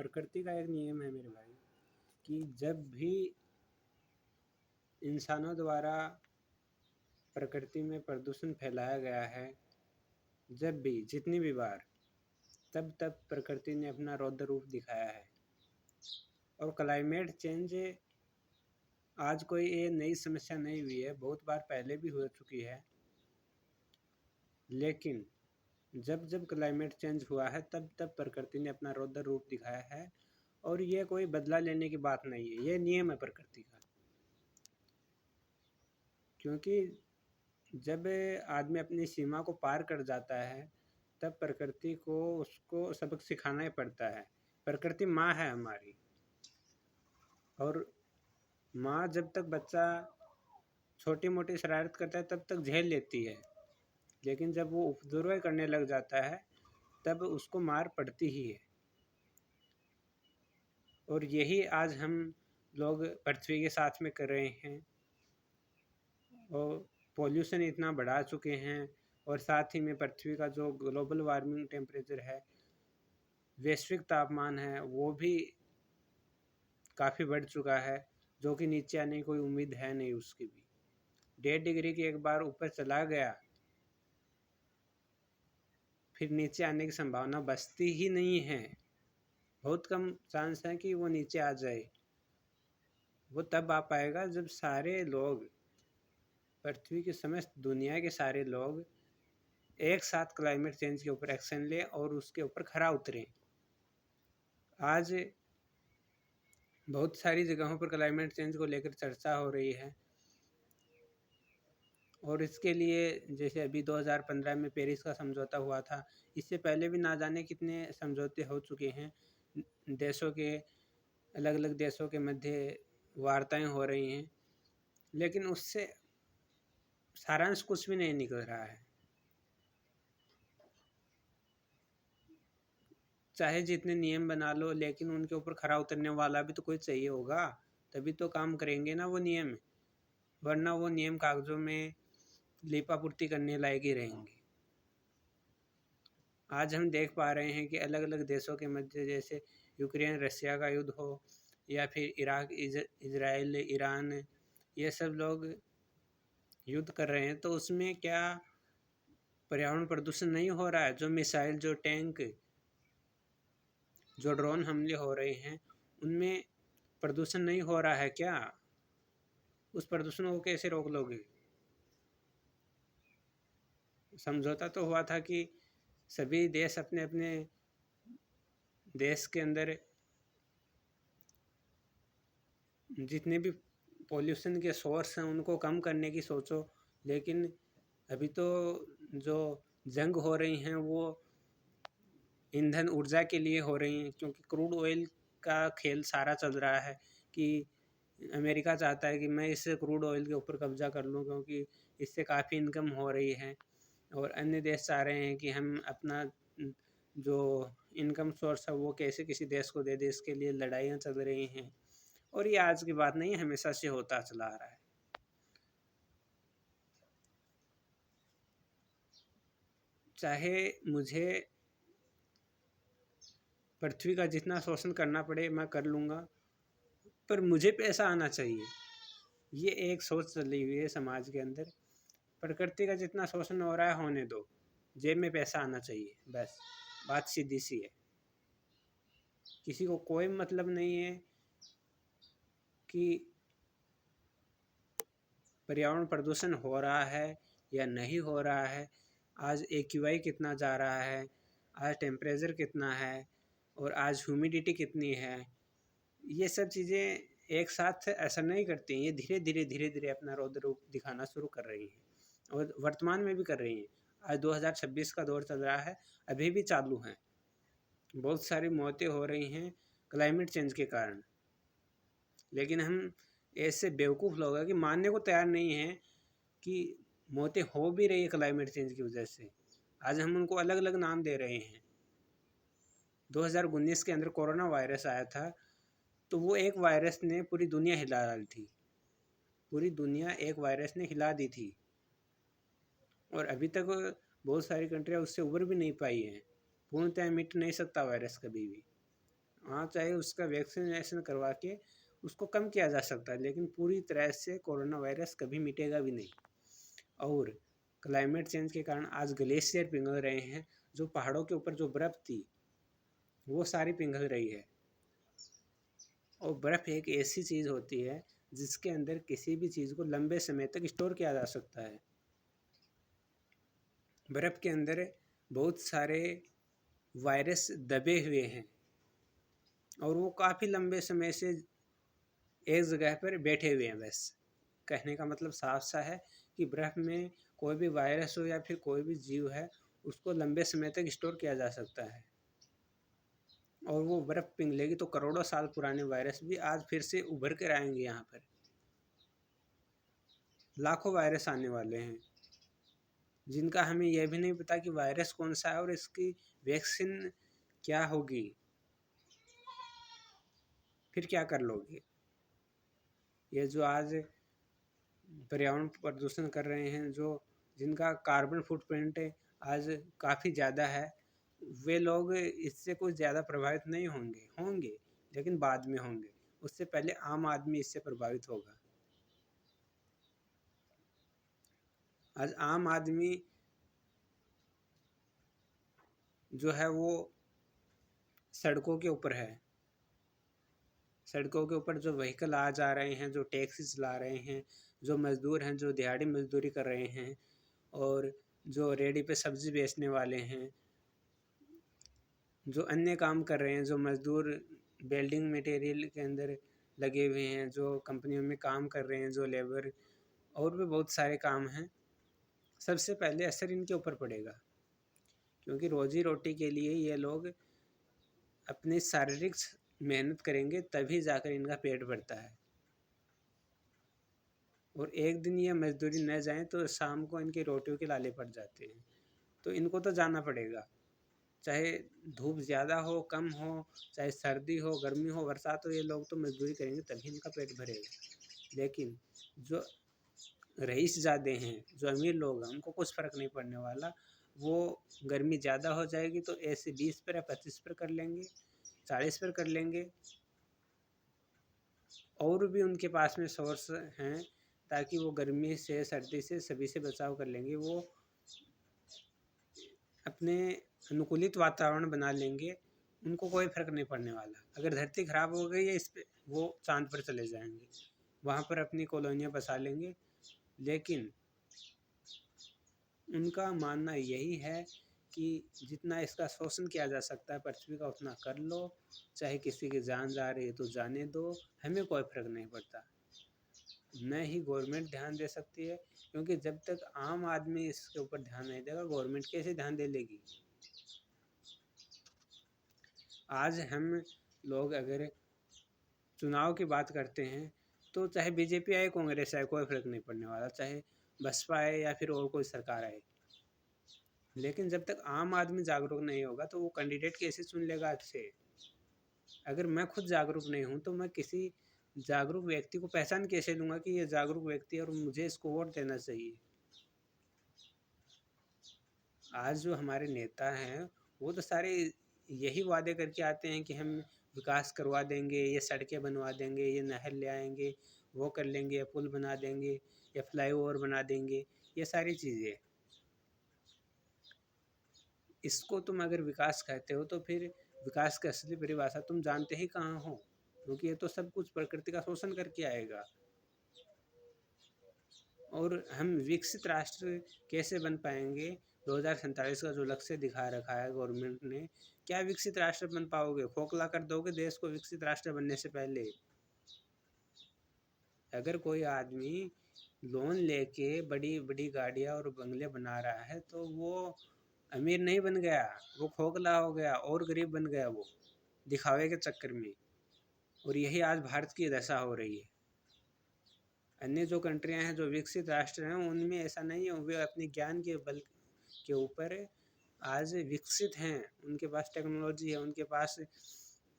प्रकृति का एक नियम है मेरे भाई कि जब भी इंसानों द्वारा प्रकृति में प्रदूषण फैलाया गया है, जब भी जितनी भी बार, तब तब प्रकृति ने अपना रौद्र रूप दिखाया है। और क्लाइमेट चेंज आज कोई ये नई समस्या नहीं हुई है, बहुत बार पहले भी हो चुकी है। लेकिन जब जब क्लाइमेट चेंज हुआ है तब तब प्रकृति ने अपना रौद्र रूप दिखाया है। और ये कोई बदला लेने की बात नहीं है, ये नियम है प्रकृति का। क्योंकि जब आदमी अपनी सीमा को पार कर जाता है तब प्रकृति को उसको सबक सिखाना ही पड़ता है। प्रकृति माँ है हमारी, और माँ जब तक बच्चा छोटी मोटी शरारत करता है तब तक झेल लेती है, लेकिन जब वो उपद्रव करने लग जाता है तब उसको मार पड़ती ही है। और यही आज हम लोग पृथ्वी के साथ में कर रहे हैं। और पॉल्यूशन इतना बढ़ा चुके हैं, और साथ ही में पृथ्वी का जो ग्लोबल वार्मिंग टेम्परेचर है, वैश्विक तापमान है, वो भी काफ़ी बढ़ चुका है, जो कि नीचे आने की कोई उम्मीद है नहीं उसकी भी। 1.5 डिग्री की एक बार ऊपर चला गया फिर नीचे आने की संभावना बचती ही नहीं है। बहुत कम चांस है कि वो नीचे आ जाए। वो तब आ पाएगा जब सारे लोग, पृथ्वी की समस्त दुनिया के सारे लोग एक साथ क्लाइमेट चेंज के ऊपर एक्शन लें और उसके ऊपर खरा उतरें। आज बहुत सारी जगहों पर क्लाइमेट चेंज को लेकर चर्चा हो रही है, और इसके लिए जैसे अभी 2015 में पेरिस का समझौता हुआ था, इससे पहले भी ना जाने कितने समझौते हो चुके हैं। देशों के, अलग अलग देशों के मध्य वार्ताएं हो रही हैं, लेकिन उससे सारांश कुछ भी नहीं निकल रहा है। चाहे जितने नियम बना लो, लेकिन उनके ऊपर खरा उतरने वाला भी तो कोई चाहिए होगा, तभी तो काम करेंगे ना वो नियम। वरना वो नियम कागजों में लीपापूर्ति करने लायक ही रहेंगे। आज हम देख पा रहे हैं कि अलग अलग देशों के मध्य, जैसे यूक्रेन रशिया का युद्ध हो, या फिर इराक इजराइल ईरान, ये सब लोग युद्ध कर रहे हैं, तो उसमें क्या पर्यावरण प्रदूषण नहीं हो रहा है? जो मिसाइल, जो टैंक, जो ड्रोन हमले हो रहे हैं, उनमें प्रदूषण नहीं हो रहा है क्या? उस प्रदूषण को कैसे रोक लोगे? समझौता तो हुआ था कि सभी देश अपने अपने देश के अंदर जितने भी पॉल्यूशन के सोर्स हैं उनको कम करने की सोचो, लेकिन अभी तो जो जंग हो रही हैं वो ईंधन ऊर्जा के लिए हो रही हैं, क्योंकि क्रूड ऑयल का खेल सारा चल रहा है कि अमेरिका चाहता है कि मैं इस क्रूड ऑयल के ऊपर कब्जा कर लूँ, क्योंकि इससे काफ़ी इनकम हो रही है। और अन्य देश चाह रहे हैं कि हम अपना जो इनकम सोर्स है वो कैसे किसी देश को दे दे, इसके लिए लड़ाइयाँ चल रही हैं। और ये आज की बात नहीं है, हमेशा से होता चला आ रहा है। चाहे मुझे पृथ्वी का जितना शोषण करना पड़े मैं कर लूँगा, पर मुझे पैसा आना चाहिए। ये एक सोच चली हुई है समाज के अंदर। प्रकृति का जितना शोषण हो रहा है होने दो, जेब में पैसा आना चाहिए, बस। बात सीधी सी है। किसी को कोई मतलब नहीं है कि पर्यावरण प्रदूषण हो रहा है या नहीं हो रहा है। आज AQI कितना जा रहा है, आज टेम्परेचर कितना है, और आज ह्यूमिडिटी कितनी है। ये सब चीज़ें एक साथ असर नहीं करती हैं, ये धीरे धीरे अपना रौद्र रूप दिखाना शुरू कर रही हैं, और वर्तमान में भी कर रही हैं। आज 2026 का दौर चल रहा है, अभी भी चालू हैं। बहुत सारी मौतें हो रही हैं क्लाइमेट चेंज के कारण, लेकिन हम ऐसे बेवकूफ़ लोग हैं कि मानने को तैयार नहीं हैं कि मौतें हो भी रही है क्लाइमेट चेंज की वजह से। आज हम उनको अलग अलग नाम दे रहे हैं। 2019 के अंदर कोरोना वायरस आया था, तो वो एक वायरस ने पूरी दुनिया हिला डाली थी। पूरी दुनिया एक वायरस ने हिला दी थी, और अभी तक बहुत सारी कंट्रियाँ उससे उबर भी नहीं पाई हैं। पूर्णतः मिट नहीं सकता वायरस कभी भी। हाँ, चाहे उसका वैक्सीनेशन करवा के उसको कम किया जा सकता है, लेकिन पूरी तरह से कोरोना वायरस कभी मिटेगा भी नहीं। और क्लाइमेट चेंज के कारण आज ग्लेशियर पिघल रहे हैं, जो पहाड़ों के ऊपर जो बर्फ़ थी वो सारी पिघल रही है। और बर्फ़ एक ऐसी चीज़ होती है जिसके अंदर किसी भी चीज़ को लंबे समय तक स्टोर किया जा सकता है। बर्फ़ के अंदर बहुत सारे वायरस दबे हुए हैं और वो काफ़ी लंबे समय से एक जगह पर बैठे हुए हैं। बस कहने का मतलब साफ सा है कि बर्फ़ में कोई भी वायरस हो या फिर कोई भी जीव है, उसको लंबे समय तक स्टोर किया जा सकता है। और वो बर्फ़ पिघलेगी तो करोड़ों साल पुराने वायरस भी आज फिर से उभर कर आएंगे। यहाँ पर लाखों वायरस आने वाले हैं, जिनका हमें यह भी नहीं पता कि वायरस कौन सा है और इसकी वैक्सीन क्या होगी। फिर क्या कर लोगे? ये जो आज पर्यावरण प्रदूषण कर रहे हैं, जो जिनका कार्बन फुटप्रिंट आज काफ़ी ज़्यादा है, वे लोग इससे कुछ ज़्यादा प्रभावित नहीं होंगे लेकिन बाद में होंगे। उससे पहले आम आदमी इससे प्रभावित होगा। आज आम आदमी जो है वो सड़कों के ऊपर है। सड़कों के ऊपर जो व्हीकल आ जा रहे हैं, जो टैक्सी चला रहे हैं, जो मज़दूर हैं जो दिहाड़ी मजदूरी कर रहे हैं, और जो रेहड़ी पे सब्ज़ी बेचने वाले हैं, जो अन्य काम कर रहे हैं, जो मज़दूर वेल्डिंग मटेरियल के अंदर लगे हुए हैं, जो कंपनियों में काम कर रहे हैं, जो लेबर, और भी बहुत सारे काम हैं, सबसे पहले असर इनके ऊपर पड़ेगा। क्योंकि रोजी रोटी के लिए ये लोग अपनी शारीरिक मेहनत करेंगे तभी जाकर इनका पेट भरता है। और एक दिन ये मजदूरी न जाए तो शाम को इनकी रोटियों के लाले पड़ जाते हैं। तो इनको तो जाना पड़ेगा, चाहे धूप ज़्यादा हो कम हो, चाहे सर्दी हो गर्मी हो बरसात हो, ये लोग तो मजदूरी करेंगे तभी इनका पेट भरेगा। लेकिन जो रईस ज़्यादा हैं, जो अमीर लोग हैं, उनको कुछ फ़र्क नहीं पड़ने वाला। वो गर्मी ज़्यादा हो जाएगी तो ऐसे 20 पर या 25 पर कर लेंगे, 40 पर कर लेंगे। और भी उनके पास में सोर्स हैं ताकि वो गर्मी से सर्दी से सभी से बचाव कर लेंगे। वो अपने अनुकूलित वातावरण बना लेंगे, उनको कोई फ़र्क नहीं पड़ने वाला। अगर धरती ख़राब हो गई है इस पे, वो चाँद पर चले जाएंगे, वहाँ पर अपनी कॉलोनियाँ बसा लेंगे। लेकिन उनका मानना यही है कि जितना इसका शोषण किया जा सकता है पृथ्वी का उतना कर लो, चाहे किसी की जान जा रही है तो जाने दो, हमें कोई फ़र्क नहीं पड़ता। न ही गवर्नमेंट ध्यान दे सकती है, क्योंकि जब तक आम आदमी इसके ऊपर ध्यान नहीं देगा गवर्नमेंट कैसे ध्यान दे लेगी। आज हम लोग अगर चुनाव की बात करते हैं तो चाहे बीजेपी आए कांग्रेस आए कोई फ़र्क नहीं पड़ने वाला, चाहे बसपा आए या फिर और कोई सरकार आए। लेकिन जब तक आम आदमी जागरूक नहीं होगा तो वो कैंडिडेट कैसे चुन लेगा अच्छे। अगर मैं खुद जागरूक नहीं हूँ तो मैं किसी जागरूक व्यक्ति को पहचान कैसे लूँगा कि ये जागरूक व्यक्ति है और मुझे इसको वोट देना चाहिए। आज जो हमारे नेता हैं वो तो सारे यही वादे करके आते हैं कि हम विकास करवा देंगे, ये सड़कें बनवा देंगे, ये नहर ले आएंगे, वो कर लेंगे, या पुल बना देंगे, या फ्लाईओवर बना देंगे, ये सारी चीज़ें। इसको तुम अगर विकास कहते हो तो फिर विकास की असली परिभाषा तुम जानते ही कहाँ हो, क्योंकि ये तो सब कुछ प्रकृति का शोषण करके आएगा। और हम विकसित राष्ट्र कैसे बन पाएंगे? 2047 का जो लक्ष्य दिखा रखा है गवर्नमेंट ने, क्या विकसित राष्ट्र बन पाओगे? खोखला कर दोगे देश को विकसित राष्ट्र बनने से पहले। अगर कोई आदमी लोन लेके बड़ी बड़ी गाड़ियाँ और बंगले बना रहा है तो वो अमीर नहीं बन गया, वो खोखला हो गया और गरीब बन गया वो दिखावे के चक्कर में। और यही आज भारत की दशा हो रही है। अन्य जो कंट्रियां हैं जो विकसित राष्ट्र हैं उनमें ऐसा नहीं है, वे अपने ज्ञान के बल के ऊपर आज विकसित हैं, उनके पास टेक्नोलॉजी है, उनके पास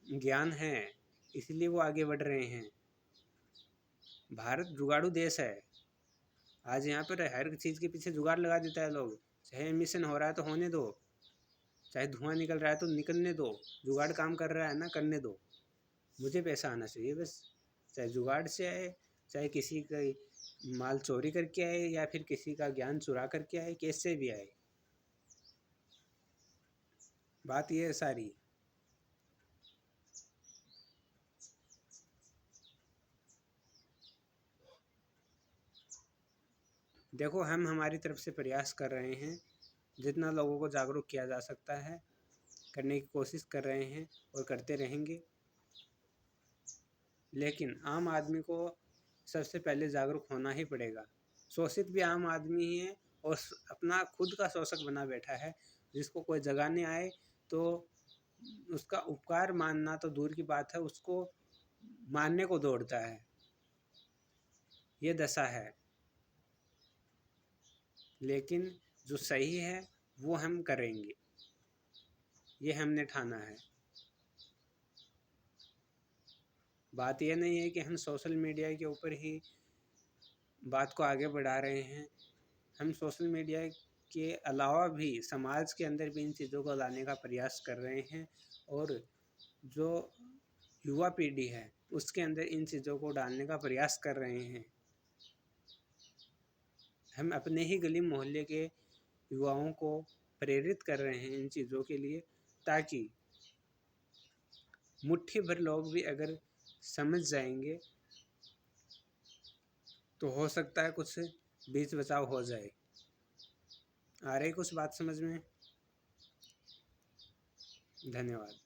ज्ञान है, इसलिए वो आगे बढ़ रहे हैं। भारत जुगाड़ू देश है। आज यहाँ पर हर चीज़ के पीछे जुगाड़ लगा देता है लोग, चाहे एमिशन हो रहा है तो होने दो, चाहे धुआं निकल रहा है तो निकलने दो, जुगाड़ काम कर रहा है ना, करने दो, मुझे पैसा आना चाहिए बस। चाहे जुगाड़ से आए, चाहे किसी का माल चोरी करके आए, या फिर किसी का ज्ञान चुरा करके आए, कैसे भी आए, बात ये है सारी। देखो, हम हमारी तरफ से प्रयास कर रहे हैं, जितना लोगों को जागरूक किया जा सकता है करने की कोशिश कर रहे हैं और करते रहेंगे। लेकिन आम आदमी को सबसे पहले जागरूक होना ही पड़ेगा। शोषित भी आम आदमी ही है और अपना खुद का शोषक बना बैठा है, जिसको कोई जगाने आए तो उसका उपकार मानना तो दूर की बात है, उसको मारने को दौड़ता है। ये दशा है। लेकिन जो सही है वो हम करेंगे, ये हमने ठाना है। बात ये नहीं है कि हम सोशल मीडिया के ऊपर ही बात को आगे बढ़ा रहे हैं, हम सोशल मीडिया के अलावा भी समाज के अंदर भी इन चीज़ों को लाने का प्रयास कर रहे हैं, और जो युवा पीढ़ी है उसके अंदर इन चीज़ों को डालने का प्रयास कर रहे हैं। हम अपने ही गली मोहल्ले के युवाओं को प्रेरित कर रहे हैं इन चीज़ों के लिए, ताकि मुट्ठी भर लोग भी अगर समझ जाएंगे तो हो सकता है कुछ बीच बचाव हो जाए। आ रही कुछ बात समझ में? धन्यवाद।